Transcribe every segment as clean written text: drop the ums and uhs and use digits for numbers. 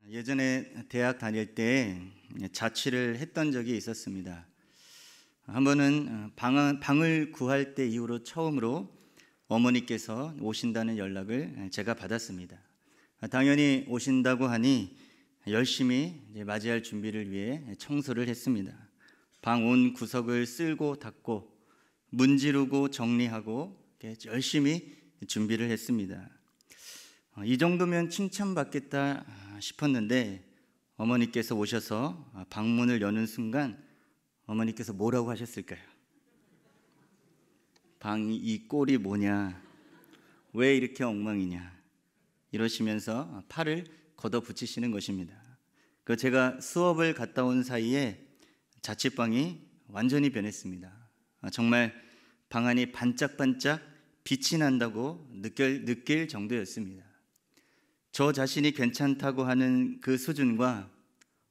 예전에 대학 다닐 때 자취를 했던 적이 있었습니다. 한 번은 방을 구할 때 이후로 처음으로 어머니께서 오신다는 연락을 제가 받았습니다. 당연히 오신다고 하니 열심히 맞이할 준비를 위해 청소를 했습니다. 방 온 구석을 쓸고 닦고 문지르고 정리하고 열심히 준비를 했습니다. 이 정도면 칭찬받겠다 싶었는데 어머니께서 오셔서 방문을 여는 순간 어머니께서 뭐라고 하셨을까요? 방이 이 꼴이 뭐냐? 왜 이렇게 엉망이냐? 이러시면서 팔을 걷어붙이시는 것입니다. 제가 수업을 갔다 온 사이에 자취방이 완전히 변했습니다. 정말 방 안이 반짝반짝 빛이 난다고 느낄 정도였습니다. 저 자신이 괜찮다고 하는 그 수준과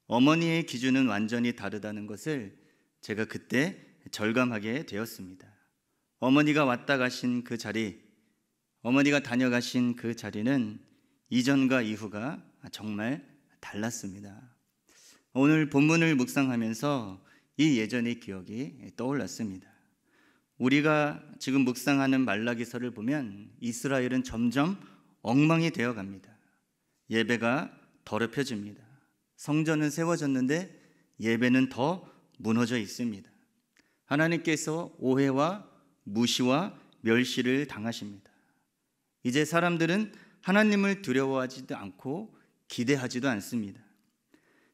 어머니의 기준은 완전히 다르다는 것을 제가 그때 절감하게 되었습니다. 어머니가 왔다 가신 그 자리, 어머니가 다녀가신 그 자리는 이전과 이후가 정말 달랐습니다. 오늘 본문을 묵상하면서 이 예전의 기억이 떠올랐습니다. 우리가 지금 묵상하는 말라기서를 보면 이스라엘은 점점 엉망이 되어 갑니다. 예배가 더럽혀집니다. 성전은 세워졌는데 예배는 더 무너져 있습니다. 하나님께서 오해와 무시와 멸시를 당하십니다. 이제 사람들은 하나님을 두려워하지도 않고 기대하지도 않습니다.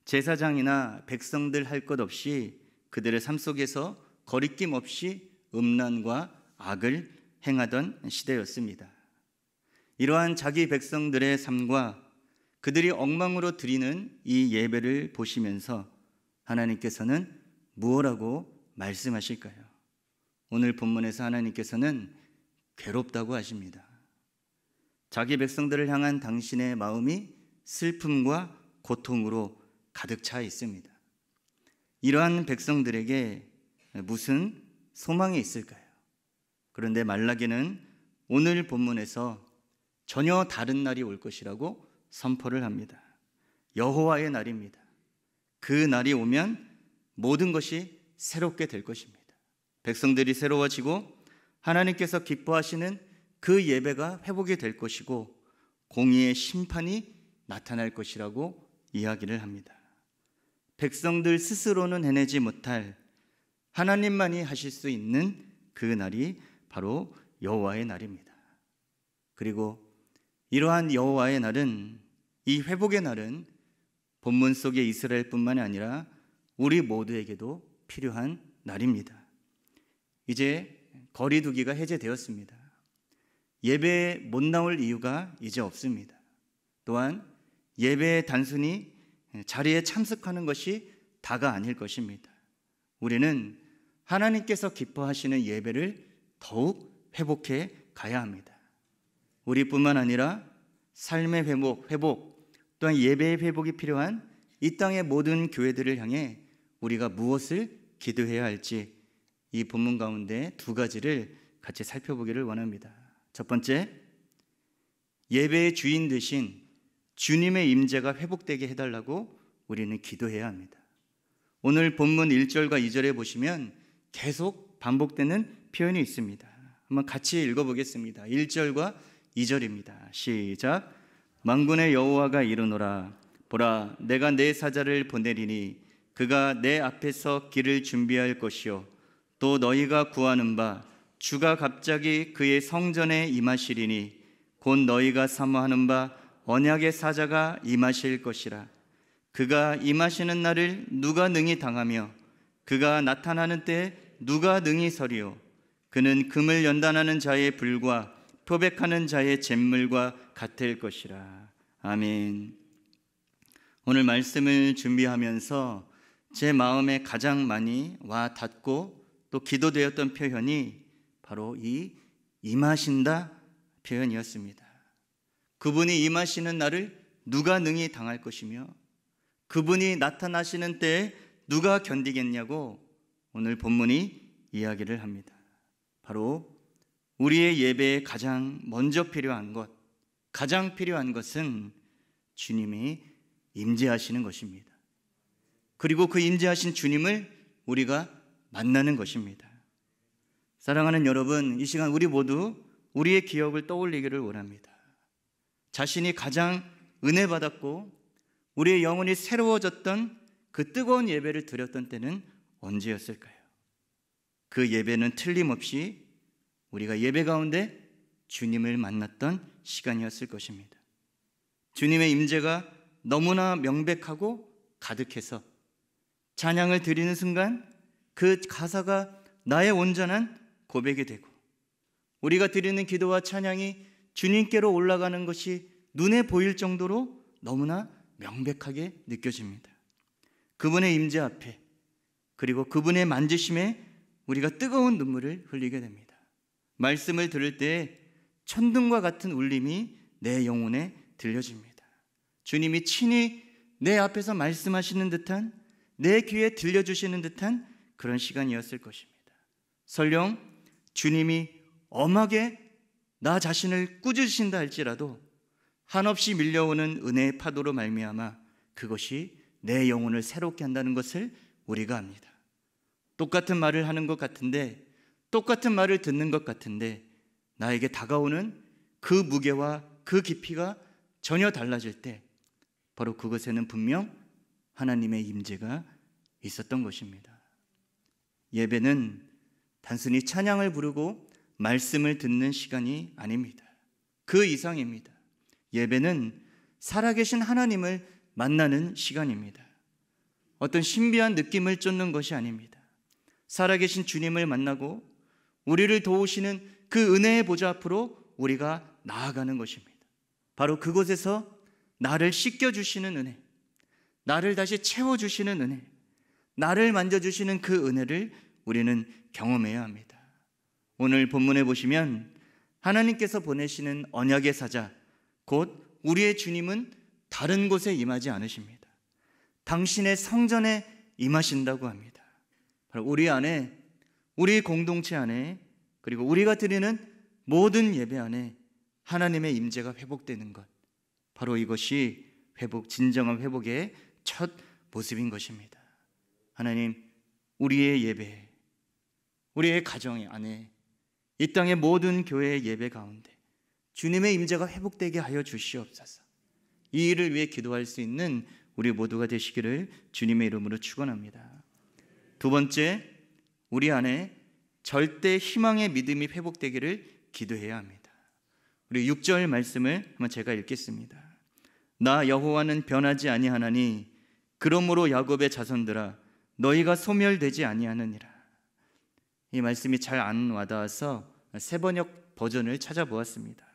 제사장이나 백성들 할 것 없이 그들의 삶 속에서 거리낌 없이 음란과 악을 행하던 시대였습니다. 이러한 자기 백성들의 삶과 그들이 엉망으로 드리는 이 예배를 보시면서 하나님께서는 무엇라고 말씀하실까요? 오늘 본문에서 하나님께서는 괴롭다고 하십니다. 자기 백성들을 향한 당신의 마음이 슬픔과 고통으로 가득 차 있습니다. 이러한 백성들에게 무슨 소망이 있을까요? 그런데 말라기는 오늘 본문에서 전혀 다른 날이 올 것이라고 선포를 합니다. 여호와의 날입니다. 그 날이 오면 모든 것이 새롭게 될 것입니다. 백성들이 새로워지고 하나님께서 기뻐하시는 그 예배가 회복이 될 것이고 공의의 심판이 나타날 것이라고 이야기를 합니다. 백성들 스스로는 해내지 못할 하나님만이 하실 수 있는 그 날이 바로 여호와의 날입니다. 그리고 이러한 여호와의 날은, 이 회복의 날은 본문 속의 이스라엘뿐만이 아니라 우리 모두에게도 필요한 날입니다. 이제 거리두기가 해제되었습니다. 예배에 못 나올 이유가 이제 없습니다. 또한 예배에 단순히 자리에 참석하는 것이 다가 아닐 것입니다. 우리는 하나님께서 기뻐하시는 예배를 더욱 회복해 가야 합니다. 우리뿐만 아니라 삶의 회복, 또한 예배의 회복이 필요한 이 땅의 모든 교회들을 향해 우리가 무엇을 기도해야 할지 이 본문 가운데 두 가지를 같이 살펴보기를 원합니다. 첫 번째, 예배의 주인 되신 주님의 임재가 회복되게 해달라고 우리는 기도해야 합니다. 오늘 본문 1절과 2절에 보시면 계속 반복되는 표현이 있습니다. 한번 같이 읽어보겠습니다. 1절과 2절입니다. 시작. 만군의 여호와가 이르노라. 보라, 내가 내 사자를 보내리니 그가 내 앞에서 길을 준비할 것이요 또 너희가 구하는 바 주가 갑자기 그의 성전에 임하시리니 곧 너희가 사모하는 바 언약의 사자가 임하실 것이라. 그가 임하시는 날을 누가 능히 당하며 그가 나타나는 때에 누가 능히 서리요. 그는 금을 연단하는 자의 불과 표백하는 자의 잿물과 같을 것이라. 아멘. 오늘 말씀을 준비하면서 제 마음에 가장 많이 와 닿고 또 기도되었던 표현이 바로 이 임하신다 표현이었습니다. 그분이 임하시는 날을 누가 능히 당할 것이며 그분이 나타나시는 때에 누가 견디겠냐고 오늘 본문이 이야기를 합니다. 바로 우리의 예배에 가장 먼저 필요한 것, 가장 필요한 것은 주님이 임재하시는 것입니다. 그리고 그 임재하신 주님을 우리가 만나는 것입니다. 사랑하는 여러분, 이 시간 우리 모두 우리의 기억을 떠올리기를 원합니다. 자신이 가장 은혜 받았고 우리의 영혼이 새로워졌던 그 뜨거운 예배를 드렸던 때는 언제였을까요? 그 예배는 틀림없이 우리가 예배 가운데 주님을 만났던 시간이었을 것입니다. 주님의 임재가 너무나 명백하고 가득해서 찬양을 드리는 순간 그 가사가 나의 온전한 고백이 되고 우리가 드리는 기도와 찬양이 주님께로 올라가는 것이 눈에 보일 정도로 너무나 명백하게 느껴집니다. 그분의 임재 앞에 그리고 그분의 만지심에 우리가 뜨거운 눈물을 흘리게 됩니다. 말씀을 들을 때 천둥과 같은 울림이 내 영혼에 들려집니다. 주님이 친히 내 앞에서 말씀하시는 듯한, 내 귀에 들려주시는 듯한 그런 시간이었을 것입니다. 설령 주님이 엄하게 나 자신을 꾸짖으신다 할지라도 한없이 밀려오는 은혜의 파도로 말미암아 그것이 내 영혼을 새롭게 한다는 것을 우리가 압니다. 똑같은 말을 하는 것 같은데, 똑같은 말을 듣는 것 같은데 나에게 다가오는 그 무게와 그 깊이가 전혀 달라질 때 바로 그것에는 분명 하나님의 임재가 있었던 것입니다. 예배는 단순히 찬양을 부르고 말씀을 듣는 시간이 아닙니다. 그 이상입니다. 예배는 살아계신 하나님을 만나는 시간입니다. 어떤 신비한 느낌을 쫓는 것이 아닙니다. 살아계신 주님을 만나고 우리를 도우시는 그 은혜의 보좌 앞으로 우리가 나아가는 것입니다. 바로 그곳에서 나를 씻겨주시는 은혜, 나를 다시 채워주시는 은혜, 나를 만져주시는 그 은혜를 우리는 경험해야 합니다. 오늘 본문에 보시면 하나님께서 보내시는 언약의 사자, 곧 우리의 주님은 다른 곳에 임하지 않으십니다. 당신의 성전에 임하신다고 합니다. 바로 우리 안에, 우리 공동체 안에, 그리고 우리가 드리는 모든 예배 안에 하나님의 임재가 회복되는 것, 바로 이것이 진정한 회복의 첫 모습인 것입니다. 하나님, 우리의 예배, 우리의 가정 안에, 이 땅의 모든 교회의 예배 가운데 주님의 임재가 회복되게 하여 주시옵소서. 이 일을 위해 기도할 수 있는 우리 모두가 되시기를 주님의 이름으로 축원합니다. 두 번째, 우리 안에 절대 희망의 믿음이 회복되기를 기도해야 합니다. 우리 6절 말씀을 한번 제가 읽겠습니다. 나 여호와는 변하지 아니하나니 그러므로 야곱의 자손들아 너희가 소멸되지 아니하느니라. 이 말씀이 잘 안 와닿아서 새 번역 버전을 찾아보았습니다.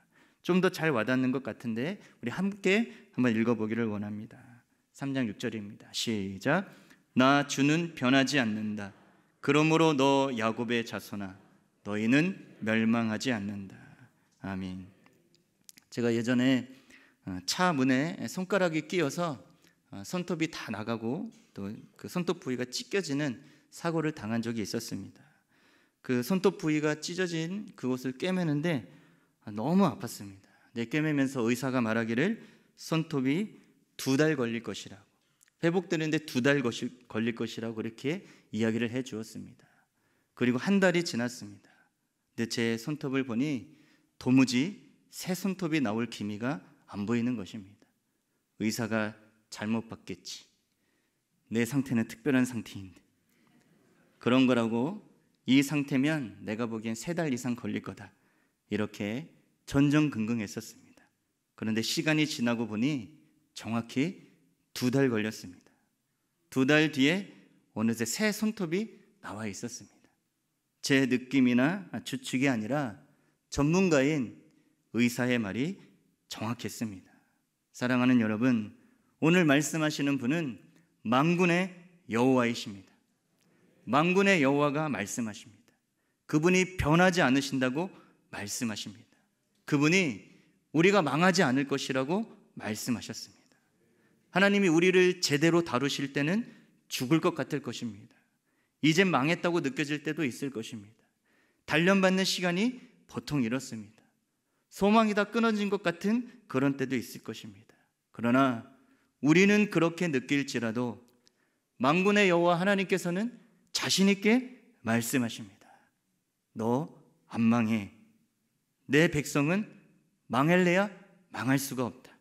좀 더 잘 와닿는 것 같은데 우리 함께 한번 읽어보기를 원합니다. 3장 6절입니다. 시작. 나 주는 변하지 않는다. 그러므로 너 야곱의 자손아 너희는 멸망하지 않는다. 아멘. 제가 예전에 차 문에 손가락이 끼어서 손톱이 다 나가고 또 그 손톱 부위가 찢겨지는 사고를 당한 적이 있었습니다. 그 손톱 부위가 찢어진 그곳을 꿰매는데 너무 아팠습니다. 꿰매면서 의사가 말하기를 손톱이 2달 걸릴 것이라고, 회복되는데 2달 걸릴 것이라고 그렇게 이야기를 해 주었습니다. 그리고 한 달이 지났습니다. 근데 제 손톱을 보니 도무지 새 손톱이 나올 기미가 안 보이는 것입니다. 의사가 잘못 봤겠지. 내 상태는 특별한 상태인데 그런 거라고, 이 상태면 내가 보기엔 3달 이상 걸릴 거다, 이렇게 전전긍긍했었습니다. 그런데 시간이 지나고 보니 정확히 2달 걸렸습니다. 2달 뒤에 어느새 새 손톱이 나와 있었습니다. 제 느낌이나 추측이 아니라 전문가인 의사의 말이 정확했습니다. 사랑하는 여러분, 오늘 말씀하시는 분은 만군의 여호와이십니다. 만군의 여호와가 말씀하십니다. 그분이 변하지 않으신다고 말씀하십니다. 그분이 우리가 망하지 않을 것이라고 말씀하셨습니다. 하나님이 우리를 제대로 다루실 때는 죽을 것 같을 것입니다. 이제 망했다고 느껴질 때도 있을 것입니다. 단련받는 시간이 보통 이렇습니다. 소망이 다 끊어진 것 같은 그런 때도 있을 것입니다. 그러나 우리는 그렇게 느낄지라도 만군의 여호와 하나님께서는 자신 있게 말씀하십니다. 너 안 망해. 내 백성은 망할래야 망할 수가 없다.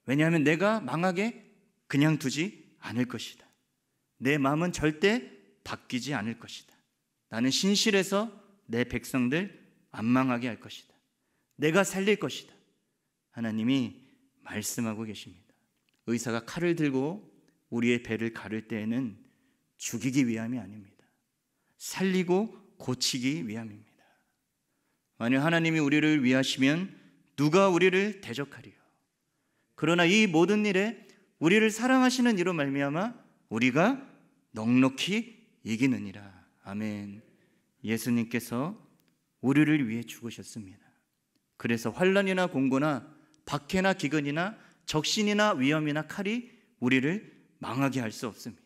왜냐하면 내가 망하게 그냥 두지 않을 것이다. 내 마음은 절대 바뀌지 않을 것이다. 나는 신실해서 내 백성들 안 망하게 할 것이다. 내가 살릴 것이다. 하나님이 말씀하고 계십니다. 의사가 칼을 들고 우리의 배를 가를 때에는 죽이기 위함이 아닙니다. 살리고 고치기 위함입니다. 만약 하나님이 우리를 위하시면 누가 우리를 대적하리요? 그러나 이 모든 일에 우리를 사랑하시는 이로 말미암아 우리가 넉넉히 이기느니라. 아멘. 예수님께서 우리를 위해 죽으셨습니다. 그래서 환난이나 공고나 박해나 기근이나 적신이나 위험이나 칼이 우리를 망하게 할 수 없습니다.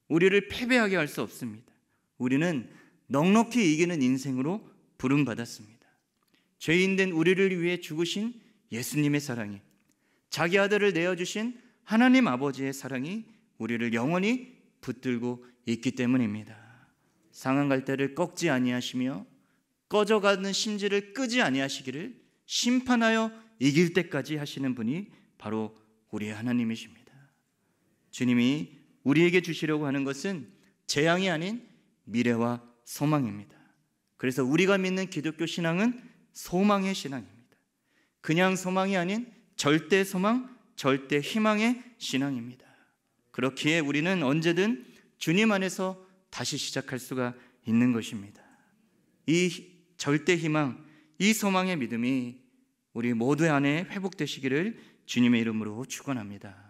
우리를 패배하게 할 수 없습니다. 우리는 넉넉히 이기는 인생으로 부름받았습니다. 죄인된 우리를 위해 죽으신 예수님의 사랑이, 자기 아들을 내어주신 하나님 아버지의 사랑이 우리를 영원히 붙들고 있기 때문입니다. 상한 갈대를 꺾지 아니하시며 꺼져가는 심지를 끄지 아니하시기를 심판하여 이길 때까지 하시는 분이 바로 우리의 하나님이십니다. 주님이 우리에게 주시려고 하는 것은 재앙이 아닌 미래와 소망입니다. 그래서 우리가 믿는 기독교 신앙은 소망의 신앙입니다. 그냥 소망이 아닌 절대 소망, 절대 희망의 신앙입니다. 그렇기에 우리는 언제든 주님 안에서 다시 시작할 수가 있는 것입니다. 이 절대 희망, 이 소망의 믿음이 우리 모두 안에 회복되시기를 주님의 이름으로 축원합니다.